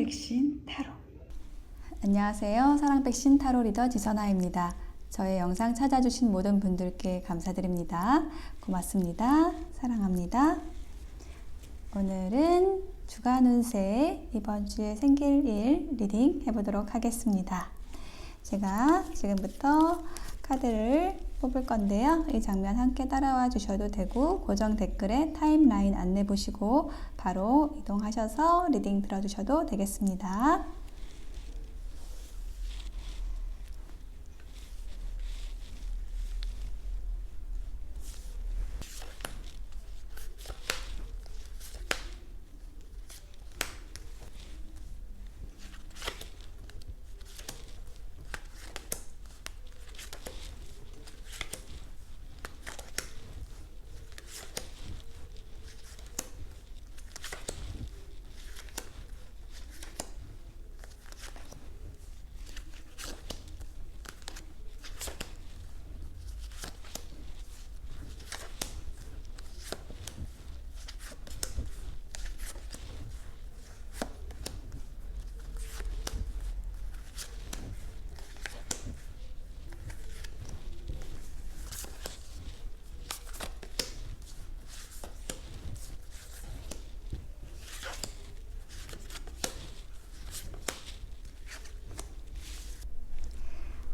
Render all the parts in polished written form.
백신 타로. 안녕하세요. 사랑 백신 타로 리더 지선아입니다. 저의 영상 찾아주신 모든 분들께 감사드립니다. 고맙습니다. 사랑합니다. 오늘은 주간 운세 이번 주에 생길 일 리딩 해보도록 하겠습니다. 제가 지금부터 카드를 뽑을 건데요. 이 장면 함께 따라와 주셔도 되고 고정 댓글에 타임라인 안내 보시고 바로 이동하셔서 리딩 들어주셔도 되겠습니다.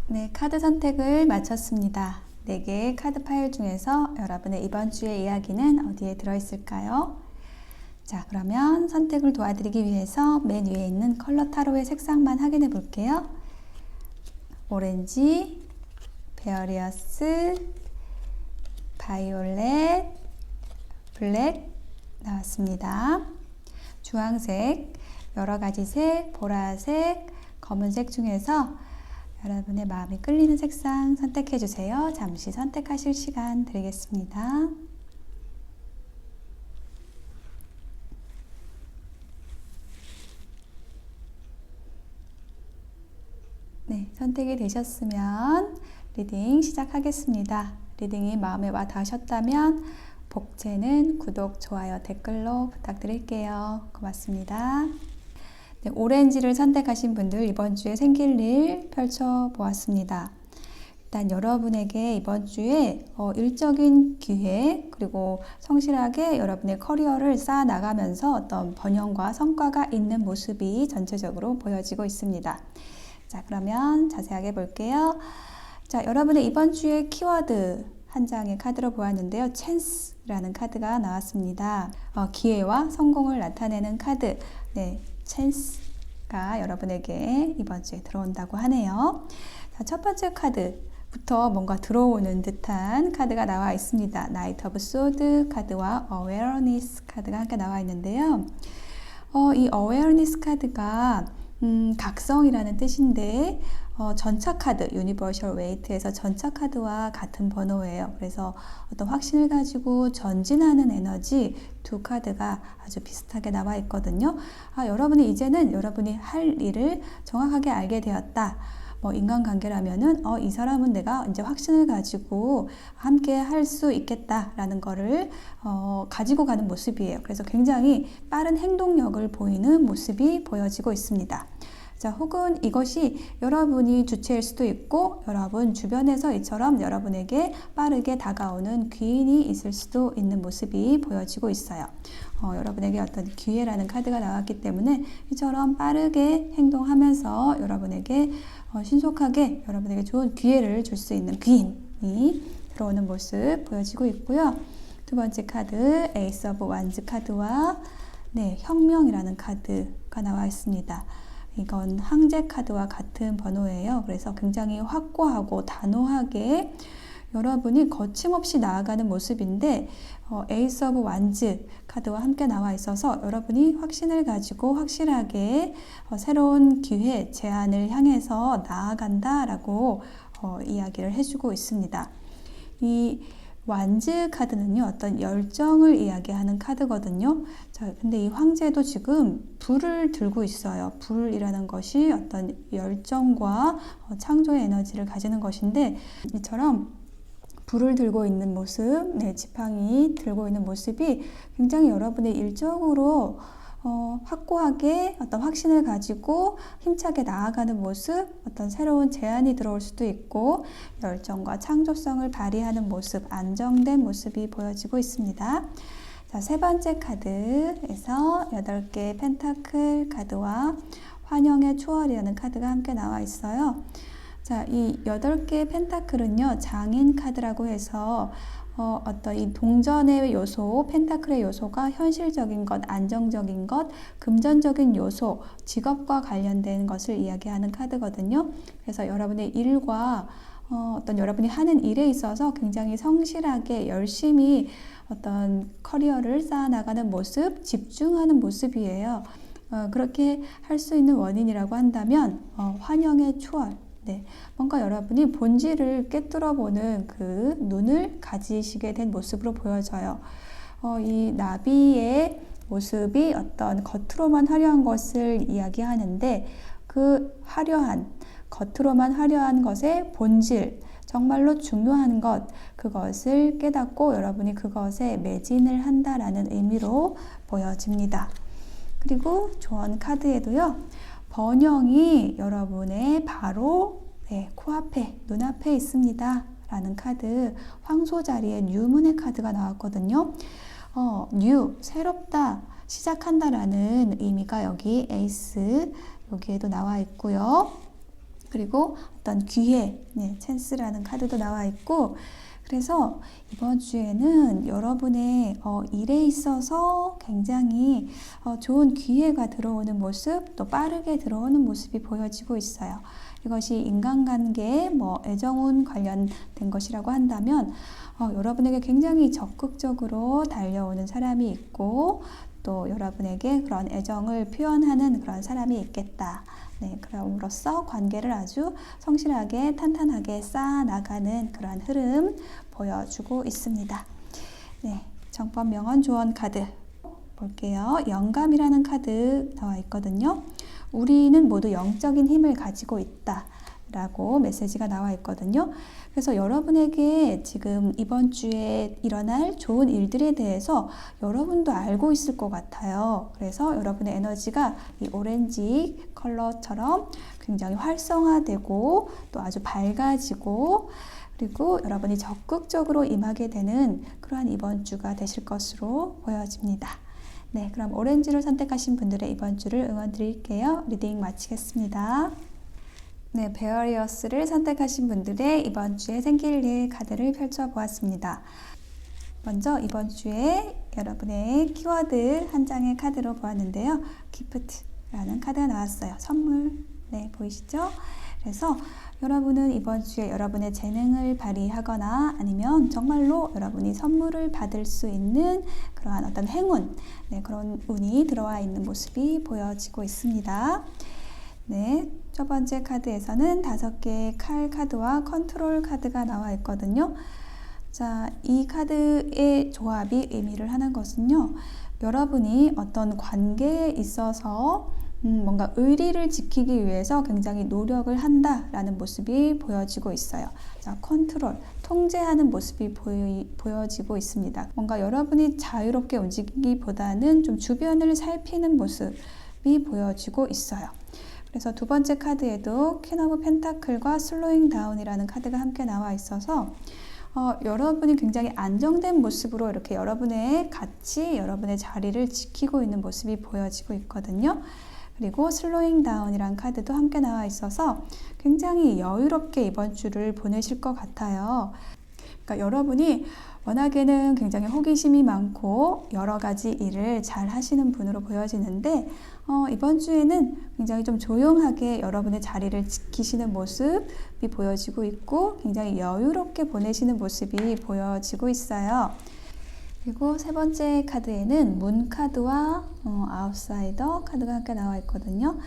네, 카드 선택을 마쳤습니다. 4개의 카드 파일 중에서 여러분의 이번 주의 이야기는 어디에 들어있을까요? 자, 그러면 선택을 도와드리기 위해서 맨 위에 있는 컬러 타로의 색상만 확인해 볼게요. 오렌지, 베어리어스, 바이올렛, 블랙 나왔습니다. 주황색, 여러가지 색, 보라색, 검은색 중에서 여러분의 마음이 끌리는 색상 선택해 주세요. 잠시 선택하실 시간 드리겠습니다. 네, 선택이 되셨으면 리딩 시작하겠습니다. 리딩이 마음에 와 닿으셨다면 복제는 구독, 좋아요, 댓글로 부탁드릴게요. 고맙습니다. 네, 오렌지를 선택하신 분들 이번 주에 생길 일 펼쳐보았습니다. 일단 여러분에게 이번 주에 일적인 기회 그리고 성실하게 여러분의 커리어를 쌓아나가면서 어떤 번영과 성과가 있는 모습이 전체적으로 보여지고 있습니다. 자, 그러면 자세하게 볼게요. 자, 여러분의 이번 주의 키워드 한 장의 카드로 보았는데요. 찬스라는 카드가 나왔습니다. 기회와 성공을 나타내는 카드. 네, 찬스가 여러분에게 이번 주에 들어온다고 하네요. 자, 첫 번째 카드부터 뭔가 들어오는 듯한 카드가 나와 있습니다. 나이트 오브 소드 카드와 어웨어니스 카드가 함께 나와 있는데요. 이 어웨어니스 카드가 각성이라는 뜻인데 전차 카드, 유니버셜 웨이트에서 전차 카드와 같은 번호예요. 그래서 어떤 확신을 가지고 전진하는 에너지 두 카드가 아주 비슷하게 나와 있거든요. 여러분이 이제는 여러분이 할 일을 정확하게 알게 되었다. 인간관계라면은 이 사람은 내가 이제 확신을 가지고 함께 할 수 있겠다라는 거를 가지고 가는 모습이에요. 그래서 굉장히 빠른 행동력을 보이는 모습이 보여지고 있습니다. 자, 혹은 이것이 여러분이 주체일 수도 있고 여러분 주변에서 이처럼 여러분에게 빠르게 다가오는 귀인이 있을 수도 있는 모습이 보여지고 있어요. 여러분에게 어떤 기회라는 카드가 나왔기 때문에 이처럼 빠르게 행동하면서 여러분에게 신속하게 여러분에게 좋은 기회를 줄 수 있는 귀인이 들어오는 모습 보여지고 있고요. 두 번째 카드 에이스 오브 완즈 카드와 혁명이라는 카드가 나와 있습니다. 이건 황제 카드와 같은 번호예요. 그래서 굉장히 확고하고 단호하게 여러분이 거침없이 나아가는 모습인데 에이스 오브 완즈 카드와 함께 나와 있어서 여러분이 확신을 가지고 확실하게 새로운 기회, 제안을 향해서 나아간다라고 이야기를 해주고 있습니다. 이 완즈 카드는요, 어떤 열정을 이야기하는 카드거든요. 자, 근데 이 황제도 지금 불을 들고 있어요. 불이라는 것이 어떤 열정과 창조의 에너지를 가지는 것인데, 이처럼 불을 들고 있는 모습, 지팡이 들고 있는 모습이 굉장히 여러분의 일적으로 확고하게 어떤 확신을 가지고 힘차게 나아가는 모습, 어떤 새로운 제안이 들어올 수도 있고 열정과 창조성을 발휘하는 모습, 안정된 모습이 보여지고 있습니다. 자, 세 번째 카드에서 8개의 펜타클 카드와 환영의 초월이라는 카드가 함께 나와 있어요. 자, 이 8개의 펜타클은요, 장인 카드라고 해서 어떤 이 동전의 요소, 펜타클의 요소가 현실적인 것, 안정적인 것, 금전적인 요소, 직업과 관련된 것을 이야기하는 카드거든요. 그래서 여러분의 일과 어떤 여러분이 하는 일에 있어서 굉장히 성실하게 열심히 어떤 커리어를 쌓아나가는 모습, 집중하는 모습이에요. 그렇게 할 수 있는 원인이라고 한다면 환영의 초월. 네, 뭔가 여러분이 본질을 꿰뚫어 보는 그 눈을 가지시게 된 모습으로 보여져요. 이 나비의 모습이 어떤 겉으로만 화려한 것을 이야기하는데 그 화려한, 겉으로만 화려한 것의 본질, 정말로 중요한 것, 그것을 깨닫고 여러분이 그것에 매진을 한다라는 의미로 보여집니다. 그리고 조언 카드에도요, 번영이 여러분의 바로 코앞에, 눈앞에 있습니다 라는 카드, 황소 자리에 뉴문의 카드가 나왔거든요. 뉴, 새롭다, 시작한다 라는 의미가 여기 에이스, 여기에도 나와 있고요. 그리고 어떤 기회, 찬스라는 카드도 나와 있고, 그래서 이번 주에는 여러분의 일에 있어서 굉장히 좋은 기회가 들어오는 모습, 또 빠르게 들어오는 모습이 보여지고 있어요. 이것이 인간관계, 애정운 관련된 것이라고 한다면 여러분에게 굉장히 적극적으로 달려오는 사람이 있고 또 여러분에게 그런 애정을 표현하는 그런 사람이 있겠다. 네, 그럼으로써 관계를 아주 성실하게 탄탄하게 쌓아나가는 그런 흐름 보여주고 있습니다. 네, 정법 명언 조언 카드 볼게요. 영감이라는 카드 나와 있거든요. 우리는 모두 영적인 힘을 가지고 있다 라고 메시지가 나와 있거든요. 그래서 여러분에게 지금 이번 주에 일어날 좋은 일들에 대해서 여러분도 알고 있을 것 같아요. 그래서 여러분의 에너지가 이 오렌지 컬러처럼 굉장히 활성화되고 또 아주 밝아지고 그리고 여러분이 적극적으로 임하게 되는 그러한 이번 주가 되실 것으로 보여집니다. 네, 그럼 오렌지를 선택하신 분들의 이번 주를 응원 드릴게요. 리딩 마치겠습니다. 네, 베어리어스를 선택하신 분들의 이번 주에 생길 일 카드를 펼쳐보았습니다. 먼저 이번 주에 여러분의 키워드 한 장의 카드로 보았는데요. 기프트라는 카드가 나왔어요. 선물, 네, 보이시죠? 그래서 여러분은 이번 주에 여러분의 재능을 발휘하거나 아니면 정말로 여러분이 선물을 받을 수 있는 그러한 어떤 행운, 그런 운이 들어와 있는 모습이 보여지고 있습니다. 네, 첫 번째 카드에서는 5개의 칼 카드와 컨트롤 카드가 나와 있거든요. 자, 이 카드의 조합이 의미를 하는 것은요, 여러분이 어떤 관계에 있어서 뭔가 의리를 지키기 위해서 굉장히 노력을 한다라는 모습이 보여지고 있어요. 자, 컨트롤, 통제하는 모습이 보여지고 있습니다. 뭔가 여러분이 자유롭게 움직이기보다는 좀 주변을 살피는 모습이 보여지고 있어요. 그래서 두 번째 카드에도 퀸 오브 펜타클과 슬로잉 다운이라는 카드가 함께 나와 있어서 여러분이 굉장히 안정된 모습으로 이렇게 여러분의 가치, 여러분의 자리를 지키고 있는 모습이 보여지고 있거든요. 그리고 슬로잉 다운이란 카드도 함께 나와 있어서 굉장히 여유롭게 이번 주를 보내실 것 같아요. 그러니까 여러분이 워낙에는 굉장히 호기심이 많고 여러 가지 일을 잘 하시는 분으로 보여지는데 이번 주에는 굉장히 좀 조용하게 여러분의 자리를 지키시는 모습이 보여지고 있고 굉장히 여유롭게 보내시는 모습이 보여지고 있어요. 그리고 세 번째 카드에는 문 카드와 아웃사이더 카드가 함께 나와 있거든요.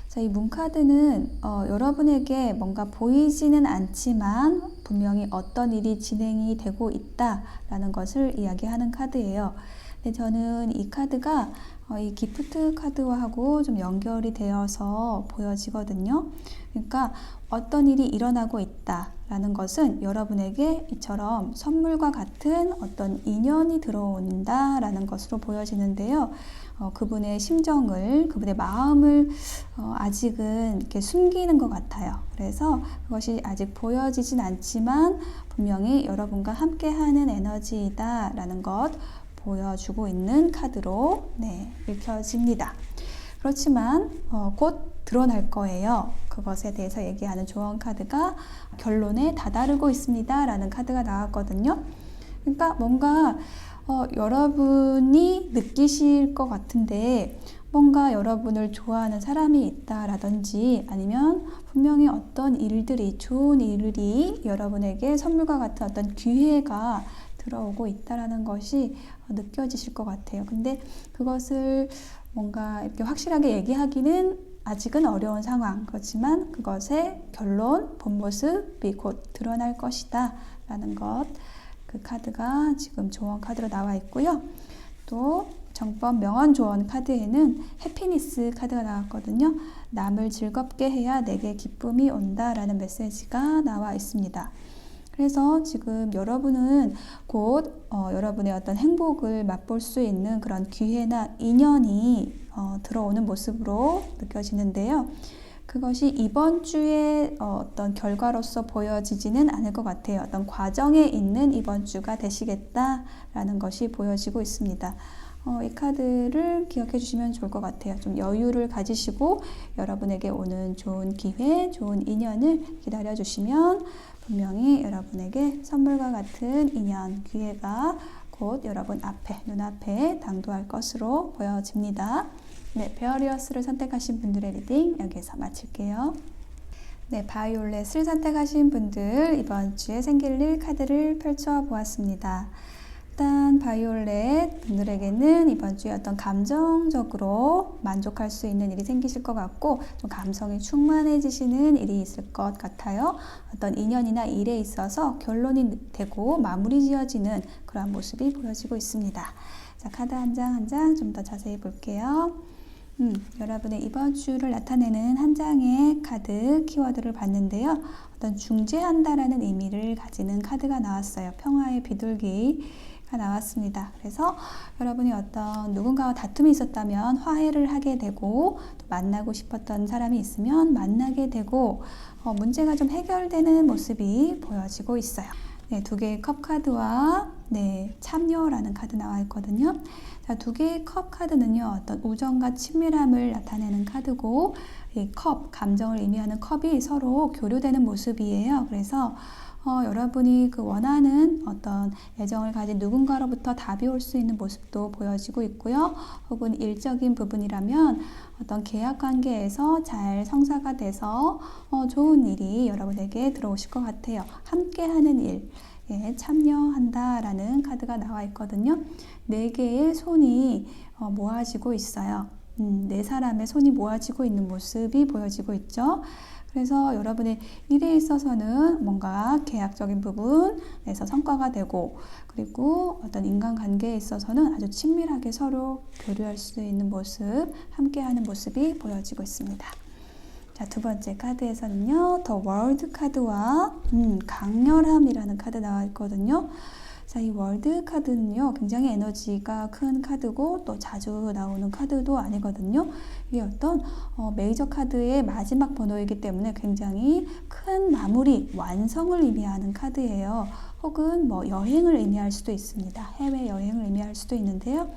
자, 이 문 카드는 여러분에게 뭔가 보이지는 않지만 분명히 어떤 일이 진행이 되고 있다라는 것을 이야기하는 카드예요. 근데 저는 이 카드가 이 기프트 카드하고 좀 연결이 되어서 보여지거든요. 그러니까 어떤 일이 일어나고 있다. 라는 것은 여러분에게 이처럼 선물과 같은 어떤 인연이 들어온다 라는 것으로 보여지는데요. 그분의 심정을, 그분의 마음을 아직은 이렇게 숨기는 것 같아요. 그래서 그것이 아직 보여지진 않지만 분명히 여러분과 함께하는 에너지이다 라는 것 보여주고 있는 카드로 읽혀집니다. 그렇지만 곧 드러날 거예요. 그것에 대해서 얘기하는 조언 카드가 결론에 다다르고 있습니다 라는 카드가 나왔거든요. 그러니까 뭔가 여러분이 느끼실 것 같은데 뭔가 여러분을 좋아하는 사람이 있다라든지 아니면 분명히 어떤 일들이, 좋은 일이 여러분에게 선물과 같은 어떤 기회가 들어오고 있다라는 것이 느껴지실 것 같아요. 근데 그것을 뭔가 이렇게 확실하게 얘기하기는 아직은 어려운 상황. 그렇지만 그것의 결론, 본 모습이 곧 드러날 것이다 라는 것, 그 카드가 지금 조언 카드로 나와 있고요. 또 정법 명언 조언 카드에는 해피니스 카드가 나왔거든요. 남을 즐겁게 해야 내게 기쁨이 온다 라는 메시지가 나와 있습니다. 그래서 지금 여러분은 곧 여러분의 어떤 행복을 맛볼 수 있는 그런 기회나 인연이 들어오는 모습으로 느껴지는데요. 그것이 이번 주에 어떤 결과로서 보여지지는 않을 것 같아요. 어떤 과정에 있는 이번 주가 되시겠다라는 것이 보여지고 있습니다. 이 카드를 기억해 주시면 좋을 것 같아요. 좀 여유를 가지시고 여러분에게 오는 좋은 기회, 좋은 인연을 기다려 주시면 분명히 여러분에게 선물과 같은 인연, 기회가 곧 여러분 앞에, 눈앞에 당도할 것으로 보여집니다. 네, 베어리어스를 선택하신 분들의 리딩 여기서 마칠게요. 네, 바이올렛을 선택하신 분들 이번 주에 생길 일 카드를 펼쳐 보았습니다. 일단 바이올렛 분들에게는 이번 주에 어떤 감정적으로 만족할 수 있는 일이 생기실 것 같고 좀 감성이 충만해지시는 일이 있을 것 같아요. 어떤 인연이나 일에 있어서 결론이 되고 마무리 지어지는 그러한 모습이 보여지고 있습니다. 자, 카드 한 장 한 장 좀 더 자세히 볼게요. 여러분의 이번 주를 나타내는 한 장의 카드 키워드를 봤는데요. 어떤 중재한다라는 의미를 가지는 카드가 나왔어요. 평화의 비둘기가 나왔습니다. 그래서 여러분이 어떤 누군가와 다툼이 있었다면 화해를 하게 되고 또 만나고 싶었던 사람이 있으면 만나게 되고 문제가 좀 해결되는 모습이 보여지고 있어요. 네, 두 개의 컵 카드와 참여라는 카드 나와 있거든요. 자, 두 개의 컵 카드는요, 어떤 우정과 친밀함을 나타내는 카드고, 이 컵, 감정을 의미하는 컵이 서로 교류되는 모습이에요. 그래서 여러분이 그 원하는 어떤 애정을 가진 누군가로부터 답이 올 수 있는 모습도 보여지고 있고요. 혹은 일적인 부분이라면 어떤 계약 관계에서 잘 성사가 돼서 좋은 일이 여러분에게 들어오실 것 같아요. 함께하는 일. 참여한다라는 카드가 나와 있거든요. 4개의 손이 모아지고 있어요. 4사람의 손이 모아지고 있는 모습이 보여지고 있죠. 그래서 여러분의 일에 있어서는 뭔가 계약적인 부분에서 성과가 되고 그리고 어떤 인간관계에 있어서는 아주 친밀하게 서로 교류할 수 있는 모습, 함께하는 모습이 보여지고 있습니다. 자, 두 번째 카드에서는요, 더 월드 카드와 강렬함이라는 카드 나와 있거든요. 자, 이 월드 카드는요, 굉장히 에너지가 큰 카드고 또 자주 나오는 카드도 아니거든요. 이게 어떤 메이저 카드의 마지막 번호이기 때문에 굉장히 큰 마무리, 완성을 의미하는 카드예요. 혹은 뭐 여행을 의미할 수도 있습니다. 해외 여행을 의미할 수도 있는데요.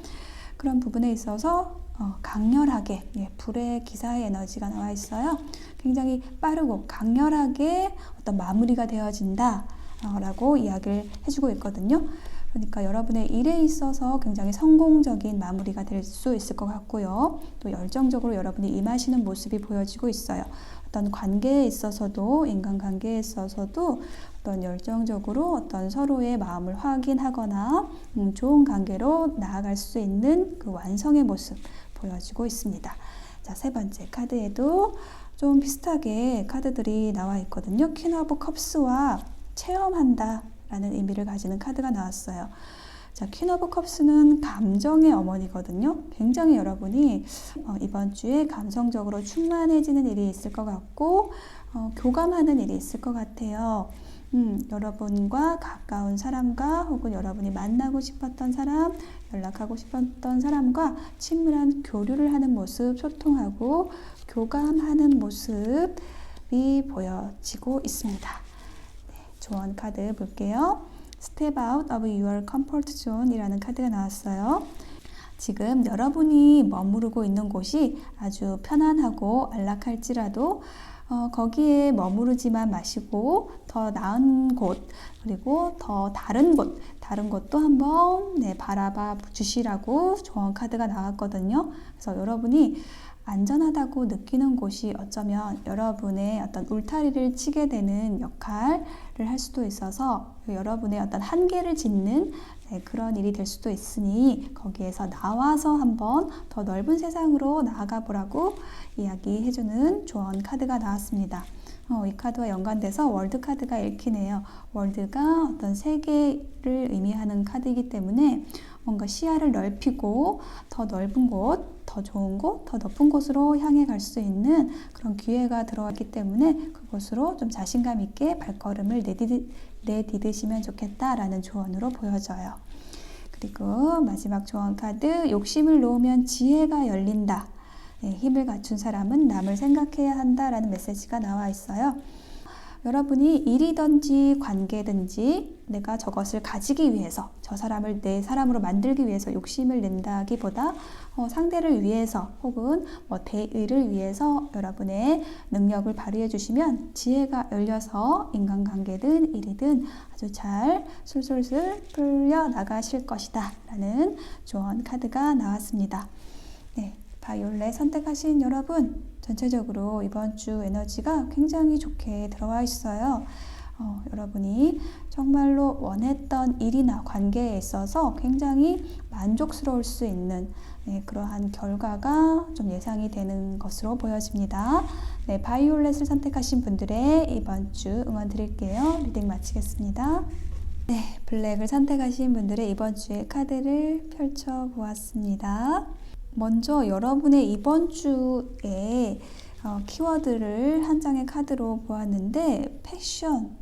그런 부분에 있어서 강렬하게 불의 기사의 에너지가 나와 있어요. 굉장히 빠르고 강렬하게 어떤 마무리가 되어진다 라고 이야기를 해주고 있거든요. 그러니까 여러분의 일에 있어서 굉장히 성공적인 마무리가 될 수 있을 것 같고요. 또 열정적으로 여러분이 임하시는 모습이 보여지고 있어요. 어떤 관계에 있어서도, 인간관계에 있어서도 어떤 열정적으로 어떤 서로의 마음을 확인하거나 좋은 관계로 나아갈 수 있는 그 완성의 모습 보여지고 있습니다. 자, 세 번째 카드에도 좀 비슷하게 카드들이 나와 있거든요. 퀸 오브 컵스와 체험한다 라는 의미를 가지는 카드가 나왔어요. 자, 퀸 오브 컵스는 감정의 어머니거든요. 굉장히 여러분이 이번 주에 감성적으로 충만해지는 일이 있을 것 같고 교감하는 일이 있을 것 같아요. 여러분과 가까운 사람과 혹은 여러분이 만나고 싶었던 사람, 연락하고 싶었던 사람과 친밀한 교류를 하는 모습, 소통하고 교감하는 모습이 보여지고 있습니다. 네, 조언 카드 볼게요. Step out of your comfort zone 이라는 카드가 나왔어요. 지금 여러분이 머무르고 있는 곳이 아주 편안하고 안락할지라도 거기에 머무르지만 마시고 더 나은 곳, 그리고 더 다른 곳도 한번 바라봐 주시라고 조언 카드가 나왔거든요. 그래서 여러분이 안전하다고 느끼는 곳이 어쩌면 여러분의 어떤 울타리를 치게 되는 역할을 할 수도 있어서 여러분의 어떤 한계를 짓는 그런 일이 될 수도 있으니 거기에서 나와서 한번 더 넓은 세상으로 나아가 보라고 이야기해주는 조언 카드가 나왔습니다. 이 카드와 연관돼서 월드 카드가 읽히네요. 월드가 어떤 세계를 의미하는 카드이기 때문에 뭔가 시야를 넓히고 더 넓은 곳, 더 좋은 곳, 더 높은 곳으로 향해 갈 수 있는 그런 기회가 들어왔기 때문에 그곳으로 좀 자신감 있게 발걸음을 내디디시면 좋겠다라는 조언으로 보여져요. 그리고 마지막 조언 카드, 욕심을 놓으면 지혜가 열린다. 힘을 갖춘 사람은 남을 생각해야 한다라는 메시지가 나와 있어요. 여러분이 일이든지 관계든지 내가 저것을 가지기 위해서, 저 사람을 내 사람으로 만들기 위해서 욕심을 낸다기보다 상대를 위해서 혹은 대의를 위해서 여러분의 능력을 발휘해 주시면 지혜가 열려서 인간관계든 일이든 아주 잘 술술술 풀려 나가실 것이다 라는 조언 카드가 나왔습니다. 네, 바이올렛 선택하신 여러분, 전체적으로 이번 주 에너지가 굉장히 좋게 들어와 있어요. 여러분이 정말로 원했던 일이나 관계에 있어서 굉장히 만족스러울 수 있는 그러한 결과가 좀 예상이 되는 것으로 보여집니다. 네, 바이올렛을 선택하신 분들의 이번 주 응원 드릴게요. 리딩 마치겠습니다. 네, 블랙을 선택하신 분들의 이번 주의 카드를 펼쳐보았습니다. 먼저 여러분의 이번 주에 키워드를 한 장의 카드로 보았는데 패션,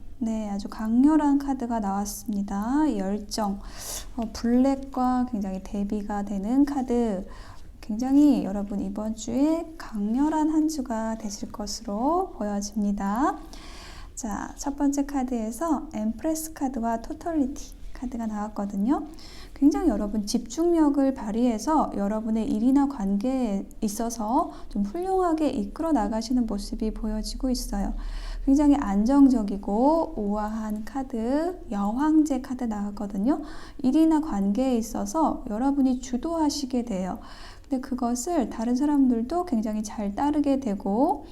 아주 강렬한 카드가 나왔습니다. 열정, 블랙과 굉장히 대비가 되는 카드, 굉장히 여러분 이번 주에 강렬한 한 주가 되실 것으로 보여집니다. 자, 첫 번째 카드에서 엠프레스 카드와 토털리티 카드가 나왔거든요. 굉장히 여러분 집중력을 발휘해서 여러분의 일이나 관계에 있어서 좀 훌륭하게 이끌어 나가시는 모습이 보여지고 있어요. 굉장히 안정적이고 우아한 카드, 여황제 카드 나왔거든요. 일이나 관계에 있어서 여러분이 주도하시게 돼요. 근데 그것을 다른 사람들도 굉장히 잘 따르게 되고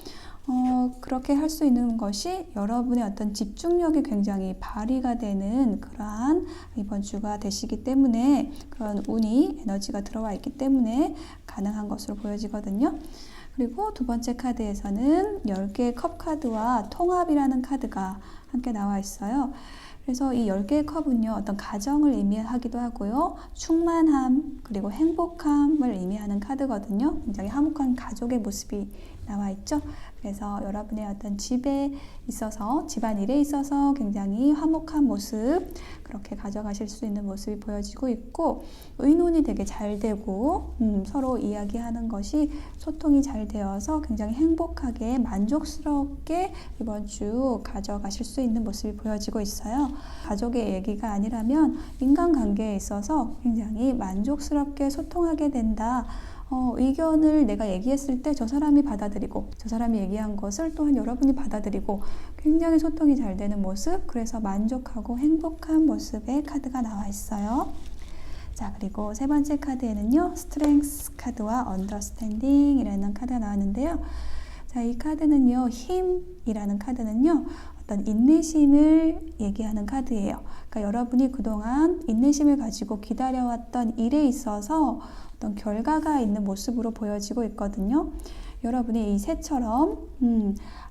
그렇게 할 수 있는 것이 여러분의 어떤 집중력이 굉장히 발휘가 되는 그러한 이번 주가 되시기 때문에 그런 운이 에너지가 들어와 있기 때문에 가능한 것으로 보여지거든요. 그리고 두 번째 카드에서는 10개의 컵 카드와 통합이라는 카드가 함께 나와 있어요. 그래서 이 10개의 컵은요, 어떤 가정을 의미하기도 하고요, 충만함, 그리고 행복함을 의미하는 카드거든요. 굉장히 화목한 가족의 모습이 나와 있죠. 그래서 여러분의 어떤 집에 있어서, 집안일에 있어서 굉장히 화목한 모습, 그렇게 가져가실 수 있는 모습이 보여지고 있고, 의논이 되게 잘 되고, 서로 이야기하는 것이 소통이 잘 되어서 굉장히 행복하게, 만족스럽게 이번 주 가져가실 수 있는 모습이 보여지고 있어요. 가족의 얘기가 아니라면 인간관계에 있어서 굉장히 만족스럽게 소통하게 된다. 의견을 내가 얘기했을 때 저 사람이 받아들이고 저 사람이 얘기한 것을 또한 여러분이 받아들이고 굉장히 소통이 잘 되는 모습, 그래서 만족하고 행복한 모습의 카드가 나와 있어요. 자, 그리고 세 번째 카드에는요, 스트렝스 카드와 언더스탠딩 이라는 카드가 나왔는데요. 자, 이 카드는요, 힘이라는 카드는요, 어떤 인내심을 얘기하는 카드예요. 그러니까 여러분이 그동안 인내심을 가지고 기다려왔던 일에 있어서 어떤 결과가 있는 모습으로 보여지고 있거든요. 여러분이 이 새처럼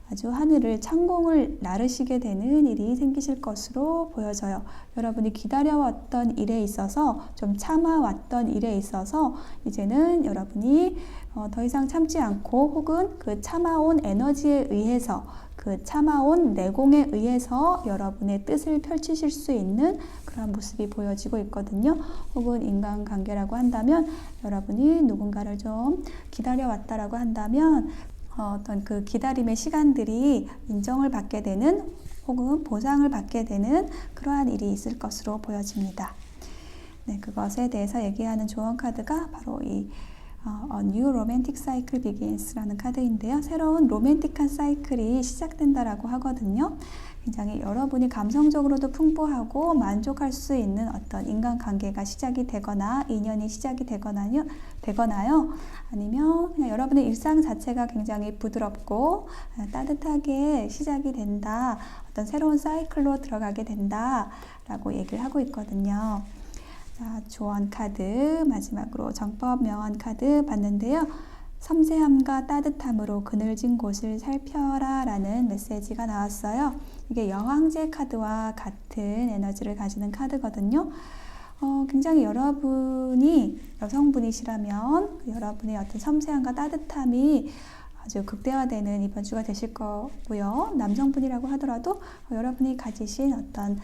아주 하늘을 창공을 나르시게 되는 일이 생기실 것으로 보여져요. 여러분이 기다려왔던 일에 있어서, 좀 참아왔던 일에 있어서 이제는 여러분이 더 이상 참지 않고 혹은 그 참아온 에너지에 의해서 그 그 참아온 내공에 의해서 여러분의 뜻을 펼치실 수 있는 그런 모습이 보여지고 있거든요. 혹은 인간관계라고 한다면 여러분이 누군가를 좀 기다려왔다라고 한다면 어떤 그 기다림의 시간들이 인정을 받게 되는 혹은 보상을 받게 되는 그러한 일이 있을 것으로 보여집니다. 네, 그것에 대해서 얘기하는 조언 카드가 바로 이 A New Romantic Cycle Begins라는 카드인데요. 새로운 로맨틱한 사이클이 시작된다라고 하거든요. 굉장히 여러분이 감성적으로도 풍부하고 만족할 수 있는 어떤 인간관계가 시작이 되거나 인연이 시작이 되거나요. 아니면 그냥 여러분의 일상 자체가 굉장히 부드럽고 따뜻하게 시작이 된다. 어떤 새로운 사이클로 들어가게 된다라고 얘기를 하고 있거든요. 자, 조언 카드 마지막으로 정법 명언 카드 봤는데요. 섬세함과 따뜻함으로 그늘진 곳을 살펴라 라는 메시지가 나왔어요. 이게 여왕제 카드와 같은 에너지를 가지는 카드거든요. 굉장히 여러분이 여성분이시라면 여러분의 어떤 섬세함과 따뜻함이 아주 극대화되는 이번 주가 되실 거고요. 남성분이라고 하더라도 여러분이 가지신 어떤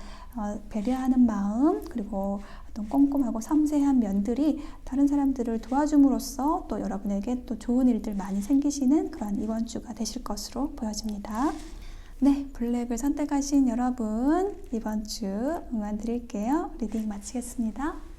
배려하는 마음 그리고 어떤 꼼꼼하고 섬세한 면들이 다른 사람들을 도와줌으로써 또 여러분에게 또 좋은 일들 많이 생기시는 그런 이번 주가 되실 것으로 보여집니다. 네, 블랙을 선택하신 여러분 이번 주 응원 드릴게요. 리딩 마치겠습니다.